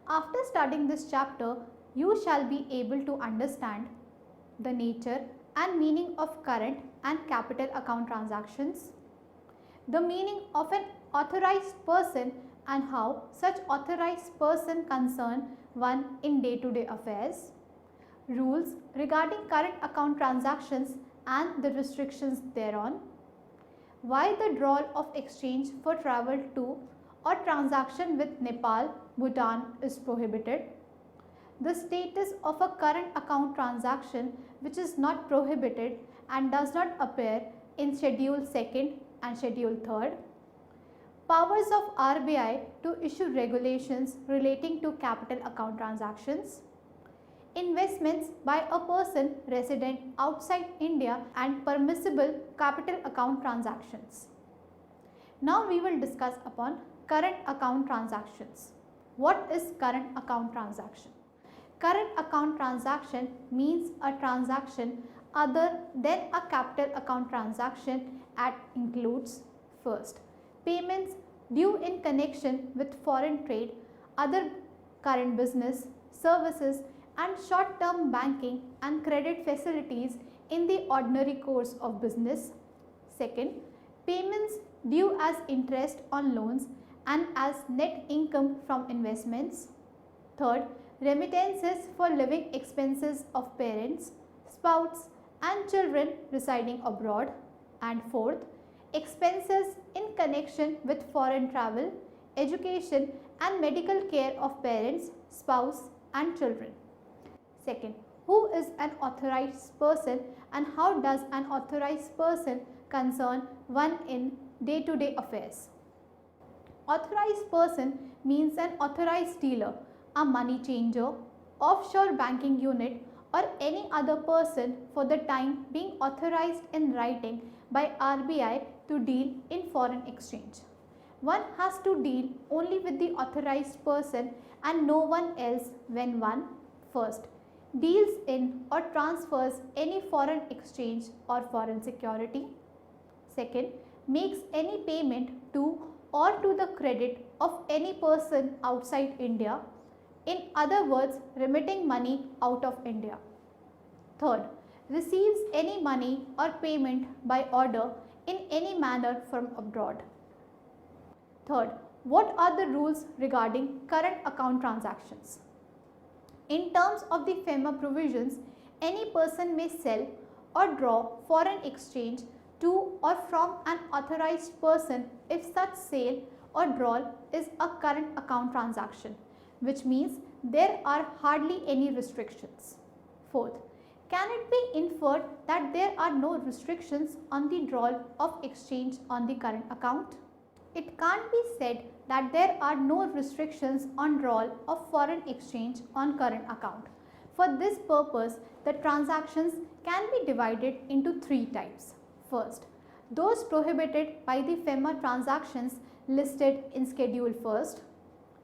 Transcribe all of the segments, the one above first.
After studying this chapter, you shall be able to understand the nature and meaning of current and capital account transactions, the meaning of an authorized person and how such authorized person concern one in day-to-day affairs, rules regarding current account transactions and the restrictions thereon, why the withdrawal of exchange for travel to or transaction with Nepal, Bhutan is prohibited, the status of a current account transaction which is not prohibited and does not appear in Schedule 2nd and Schedule 3rd, powers of RBI to issue regulations relating to capital account transactions, investments by a person resident outside India and permissible capital account transactions. Now we will discuss upon current account transactions. What is current account transaction? Current account transaction means a transaction other than a capital account transaction and includes first, payments due in connection with foreign trade, other current business, services and short-term banking and credit facilities in the ordinary course of business. Second, payments due as interest on loans and as net income from investments. Third, remittances for living expenses of parents, spouse and children residing abroad. And fourth, expenses in connection with foreign travel, education and medical care of parents, spouse and children. Second, who is an authorized person and how does an authorized person concern one in day-to-day affairs? Authorized person means an authorized dealer, a money changer, offshore banking unit or any other person for the time being authorized in writing by RBI to deal in foreign exchange. One has to deal only with the authorized person and no one else when one first deals in or transfers any foreign exchange or foreign security. Second, makes any payment to or to the credit of any person outside India. In other words, remitting money out of India. Third, receives any money or payment by order in any manner from abroad. Third, what are the rules regarding current account transactions? In terms of the FEMA provisions, any person may sell or draw foreign exchange to or from an authorized person if such sale or drawal is a current account transaction, which means there are hardly any restrictions. Fourth, can it be inferred that there are no restrictions on the drawal of exchange on the current account? It can't be said that there are no restrictions on drawal of foreign exchange on current account. For this purpose, the transactions can be divided into three types. First, those prohibited by the FEMA transactions listed in Schedule 1st.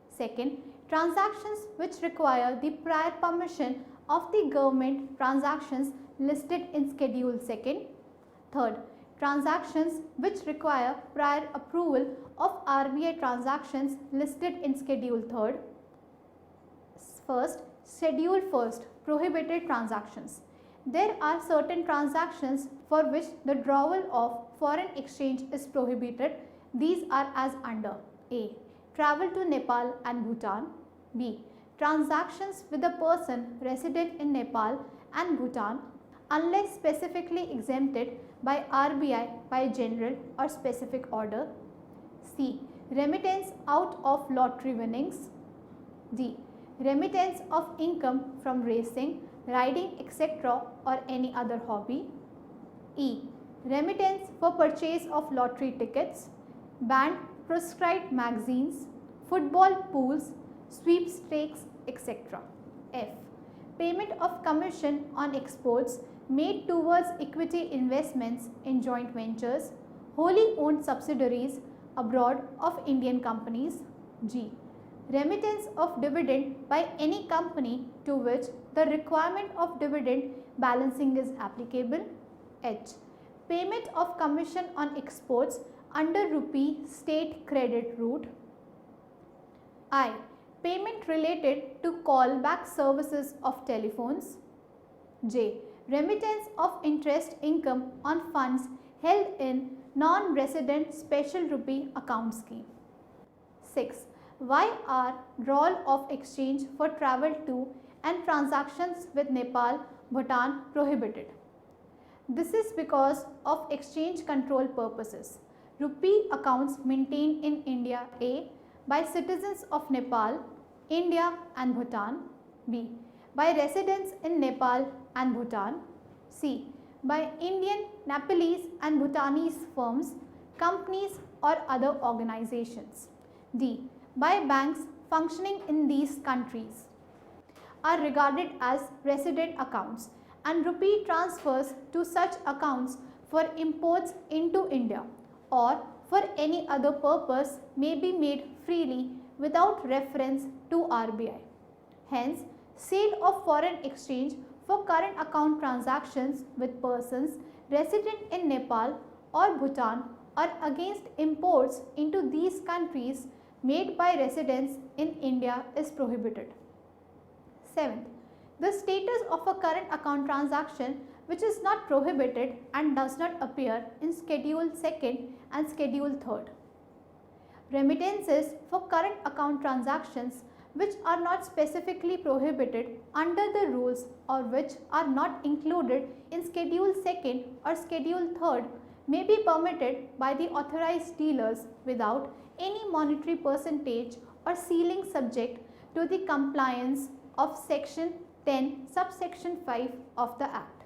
Second, transactions which require the prior permission of the government transactions listed in Schedule 2nd. Third, transactions which require prior approval of RBI transactions listed in Schedule 3rd. First, Schedule 1st, prohibited transactions. There are certain transactions for which the drawal of foreign exchange is prohibited. These are as under: A. Travel to Nepal and Bhutan. B. Transactions with a person resident in Nepal and Bhutan unless specifically exempted by RBI by general or specific order. C. Remittance out of lottery winnings. D. Remittance of income from racing, riding, etc. or any other hobby. E. Remittance for purchase of lottery tickets, banned proscribed magazines, football pools, sweepstakes, etc. F. Payment of commission on exports made towards equity investments in joint ventures, wholly owned subsidiaries abroad of Indian companies. G. Remittance of dividend by any company to which the requirement of dividend balancing is applicable. H. Payment of commission on exports under rupee state credit route. I. payment related to callback services of telephones. J. Remittance of interest income on funds held in non-resident special rupee account scheme. 6. Why are role of exchange for travel to and transactions with Nepal, Bhutan prohibited? This is because of exchange control purposes. Rupee accounts maintained in India A. by citizens of Nepal, India and Bhutan. B. by residents in Nepal and Bhutan. C. by Indian, Nepalese and Bhutanese firms, companies or other organizations. D. by banks functioning in these countries. Are regarded as resident accounts, and rupee transfers to such accounts for imports into India or for any other purpose may be made freely without reference to RBI. Hence, sale of foreign exchange for current account transactions with persons resident in Nepal or Bhutan or against imports into these countries made by residents in India is prohibited. 7th, the status of a current account transaction which is not prohibited and does not appear in Schedule 2nd and Schedule 3rd. Remittances for current account transactions which are not specifically prohibited under the rules or which are not included in Schedule 2nd or Schedule 3rd may be permitted by the authorized dealers without any monetary percentage or ceiling subject to the compliance of Section 10 subsection 5 of the Act.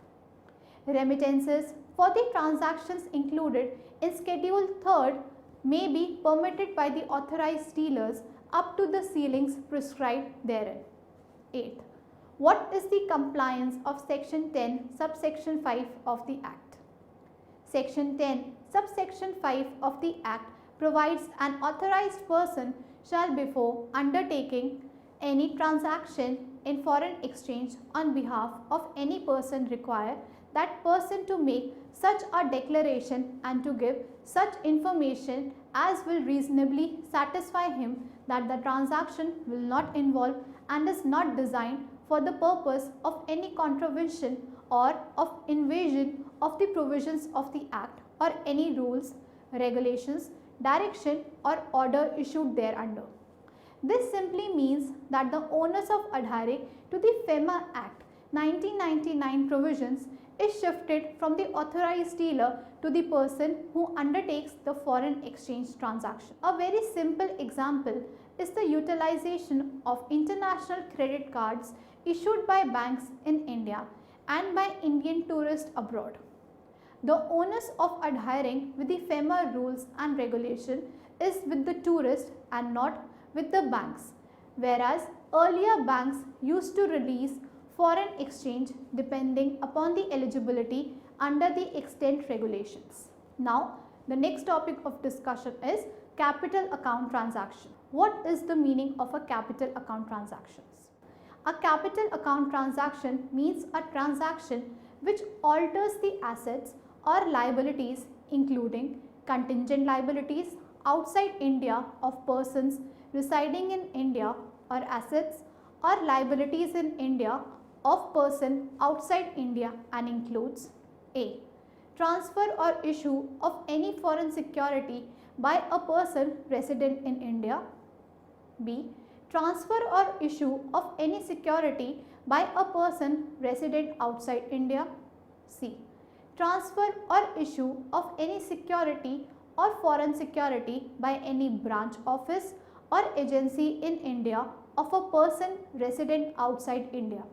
Remittances for the transactions included in Schedule 3rd may be permitted by the authorized dealers up to the ceilings prescribed therein. 8th, what is the compliance of Section 10 subsection 5 of the Act? Section 10 subsection 5 of the Act provides an authorized person shall before undertaking any transaction in foreign exchange on behalf of any person require that person to make such a declaration and to give such information as will reasonably satisfy him that the transaction will not involve and is not designed for the purpose of any contravention or of invasion of the provisions of the Act or any rules, regulations, direction or order issued thereunder. This simply means that the onus of adhering to the FEMA Act 1999 provisions is shifted from the authorized dealer to the person who undertakes the foreign exchange transaction. A very simple example is the utilization of international credit cards issued by banks in India and by Indian tourists abroad. The onus of adhering with the FEMA rules and regulation is with the tourist and not with the banks, whereas earlier banks used to release foreign exchange depending upon the eligibility under the extant regulations. Now, the next topic of discussion is capital account transaction. What is the meaning of a capital account transactions? A capital account transaction means a transaction which alters the assets or liabilities including contingent liabilities outside India of persons residing in India or assets or liabilities in India of person outside India and includes A. Transfer or issue of any foreign security by a person resident in India. B. Transfer or issue of any security by a person resident outside India. C. Transfer or issue of any security or foreign security by any branch office or agency in India of a person resident outside India.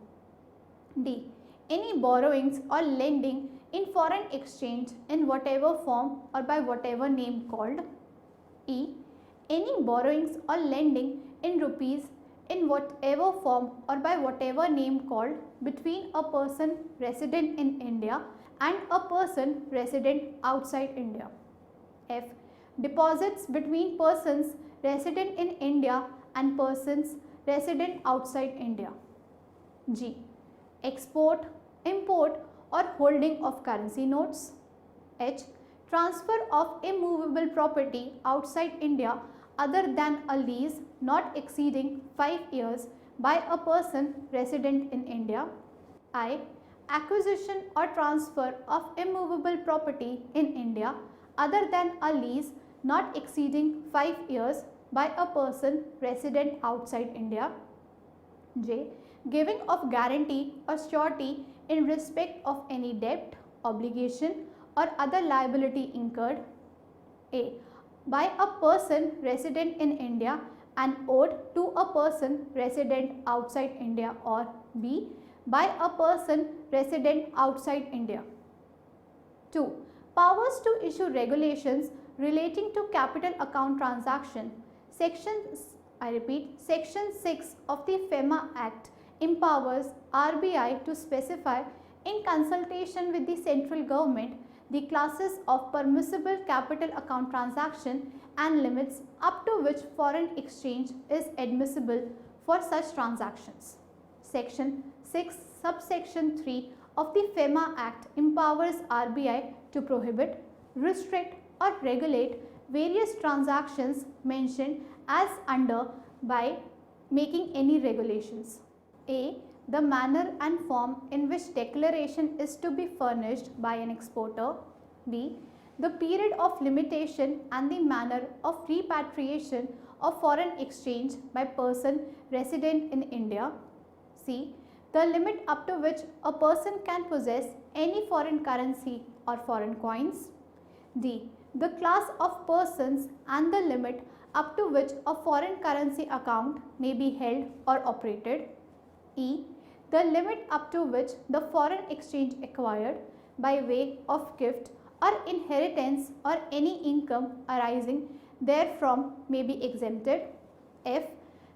D. Any borrowings or lending in foreign exchange in whatever form or by whatever name called. E. Any borrowings or lending in rupees in whatever form or by whatever name called between a person resident in India and a person resident outside India. F. Deposits between persons resident in India and persons resident outside India. G. Export, import or holding of currency notes. H. Transfer of immovable property outside India other than a lease not exceeding 5 years by a person resident in India. I. Acquisition or transfer of immovable property in India other than a lease not exceeding 5 years by a person resident outside India. J. Giving of guarantee or surety in respect of any debt, obligation or other liability incurred. A. By a person resident in India and owed to a person resident outside India, or B. By a person resident outside India. 2. Powers to issue regulations relating to capital account transaction. Section 6 of the FEMA Act empowers RBI to specify, in consultation with the central government, the classes of permissible capital account transaction and limits up to which foreign exchange is admissible for such transactions. Section 6 subsection 3 of the FEMA Act empowers RBI to prohibit, restrict or regulate various transactions mentioned as under by making any regulations. A. The manner and form in which declaration is to be furnished by an exporter. B. The period of limitation and the manner of repatriation of foreign exchange by person resident in India. C. The limit up to which a person can possess any foreign currency or foreign coins. D. The class of persons and the limit up to which a foreign currency account may be held or operated. E. The limit up to which the foreign exchange acquired by way of gift or inheritance or any income arising therefrom may be exempted. F.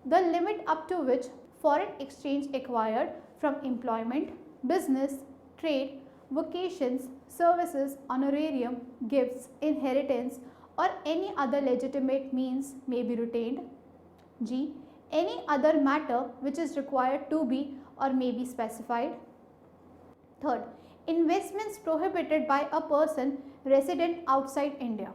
The limit up to which foreign exchange acquired from employment, business, trade, vocations, services, honorarium, gifts, inheritance or any other legitimate means may be retained. G. Any other matter which is required to be or may be specified. Third, investments prohibited by a person resident outside India.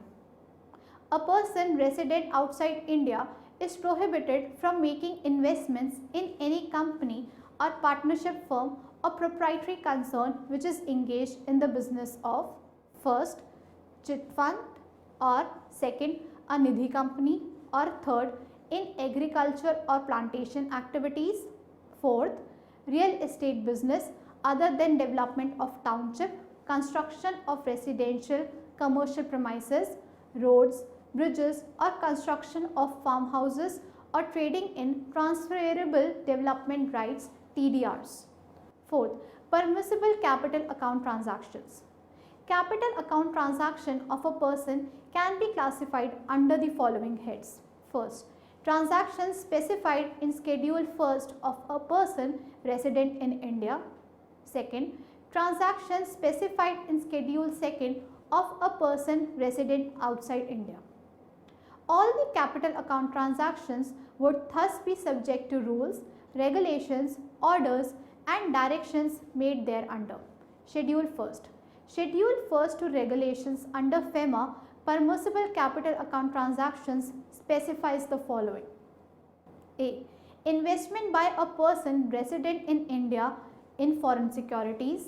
A person resident outside India is prohibited from making investments in any company or partnership firm or proprietary concern which is engaged in the business of, first, chit fund, or second, a nidhi company, or third, in agriculture or plantation activities, fourth, real estate business other than development of township, construction of residential, commercial premises, roads, bridges or construction of farmhouses or trading in transferable development rights TDRs. Fourth, permissible capital account transactions. Capital account transaction of a person can be classified under the following heads. First, transactions specified in Schedule 1st of a person resident in India. Second, transactions specified in Schedule 2nd of a person resident outside India. All the capital account transactions would thus be subject to rules, regulations, orders and directions made thereunder. Schedule 1st. Schedule 1st to regulations under FEMA permissible capital account transactions specifies the following. A. Investment by a person resident in India in foreign securities.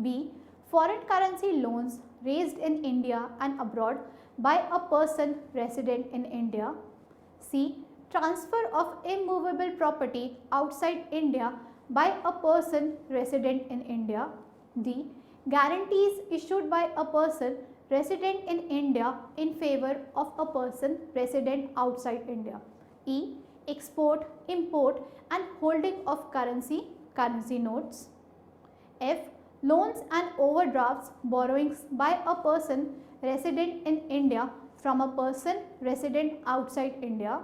B. Foreign currency loans raised in India and abroad by a person resident in India. C. Transfer of immovable property outside India by a person resident in India. D. Guarantees issued by a person resident in India in favor of a person resident outside India. E. Export, import and holding of currency notes. F. Loans and overdrafts borrowings by a person resident in India from a person resident outside India.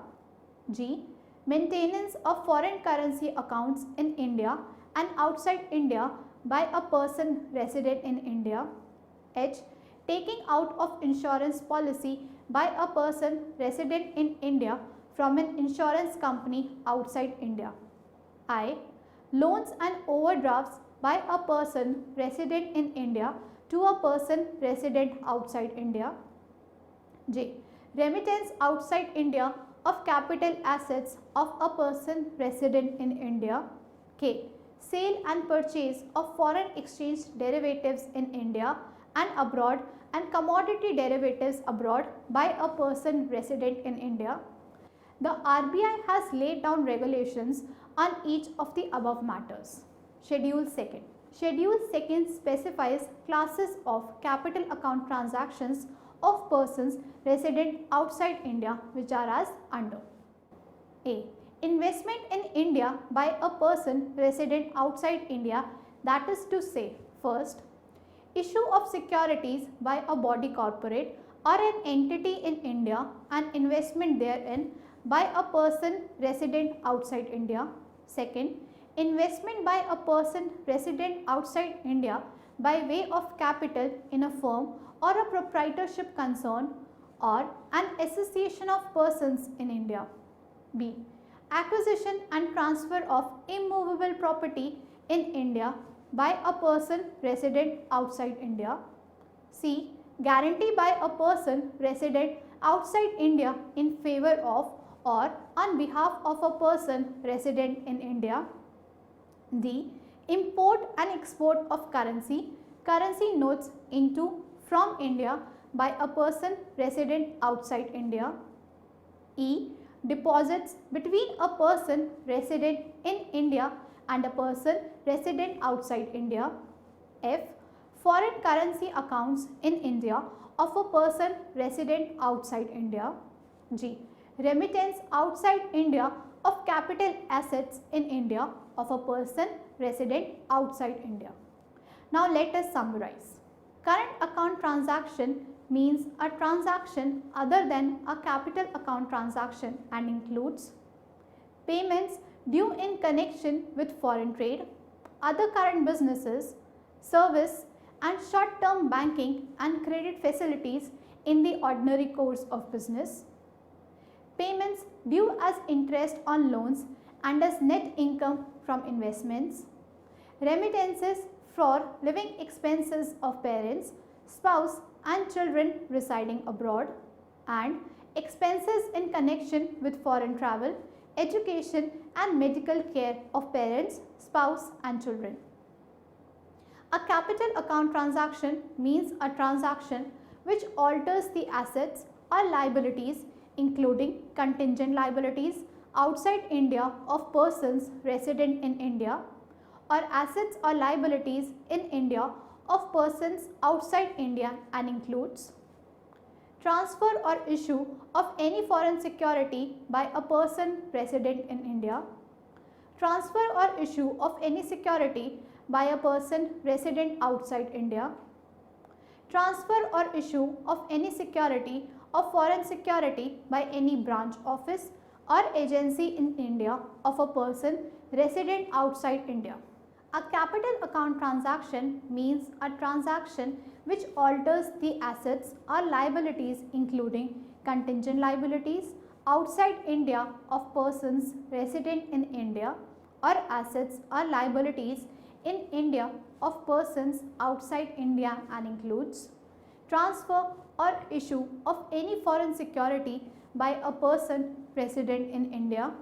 G. Maintenance of foreign currency accounts in India and outside India by a person resident in India. H. Taking out of insurance policy by a person resident in India from an insurance company outside India. I. Loans and overdrafts by a person resident in India to a person resident outside India. J. Remittance outside India of capital assets of a person resident in India. K. Sale and purchase of foreign exchange derivatives in India and abroad and commodity derivatives abroad by a person resident in India. The RBI has laid down regulations on each of the above matters. Schedule 2nd. Schedule 2nd specifies classes of capital account transactions of persons resident outside India, which are as under. A. Investment in India by a person resident outside India, that is to say, first, issue of securities by a body corporate or an entity in India and investment therein by a person resident outside India. Second, investment by a person resident outside India by way of capital in a firm or a proprietorship concern or an association of persons in India. B. Acquisition and transfer of immovable property in India by a person resident outside India. C. Guarantee by a person resident outside India in favor of or on behalf of a person resident in India. D. Import and export of currency notes into from India by a person resident outside India. E. Deposits between a person resident in India and a person resident outside India. F. Foreign currency accounts in India of a person resident outside India. G. Remittance outside India of capital assets in India of a person resident outside India. Now let us summarize. Current account transaction means a transaction other than a capital account transaction and includes payments due in connection with foreign trade, other current businesses, service and short-term banking and credit facilities in the ordinary course of business, payments due as interest on loans and as net income from investments, remittances for living expenses of parents, spouse and children residing abroad, and expenses in connection with foreign travel, education and medical care of parents, spouse and children. A capital account transaction means a transaction which alters the assets or liabilities, including contingent liabilities outside India of persons resident in India, or assets or liabilities in India of persons outside India, and includes transfer or issue of any foreign security by a person resident in India, transfer or issue of any security by a person resident outside India, transfer or issue of any security of foreign security by any branch office or agency in India of a person resident outside India. A capital account transaction means a transaction which alters the assets or liabilities, including contingent liabilities outside India of persons resident in India, or assets or liabilities in India of persons outside India, and includes transfer or issue of any foreign security by a person resident in India,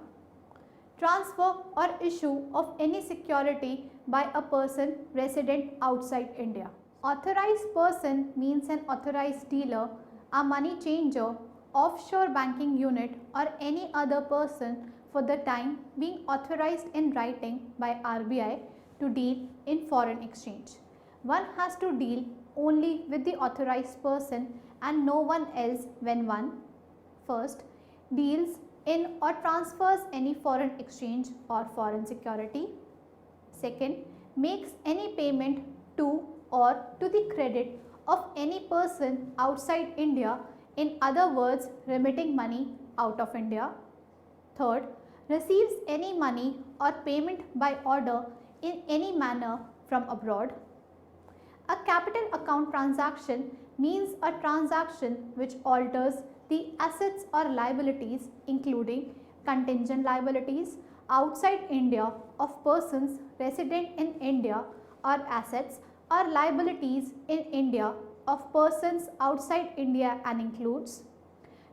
transfer or issue of any security by a person resident outside India. Authorized person means an authorized dealer, a money changer, offshore banking unit, or any other person for the time being authorized in writing by RBI to deal in foreign exchange. One has to deal only with the authorized person and no one else when one, first, deals in or transfers any foreign exchange or foreign security, second, makes any payment to or to the credit of any person outside India, in other words remitting money out of India, third, receives any money or payment by order in any manner from abroad. A capital account transaction means a transaction which alters the assets or liabilities, including contingent liabilities outside India of persons resident in India, or assets or liabilities in India of persons outside India, and includes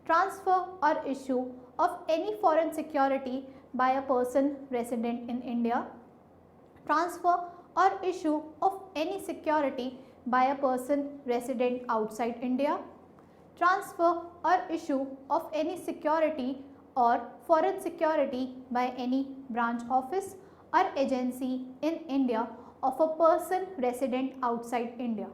transfer or issue of any foreign security by a person resident in India, transfer or issue of any security by a person resident outside India, transfer or issue of any security or foreign security by any branch office or agency in India of a person resident outside India.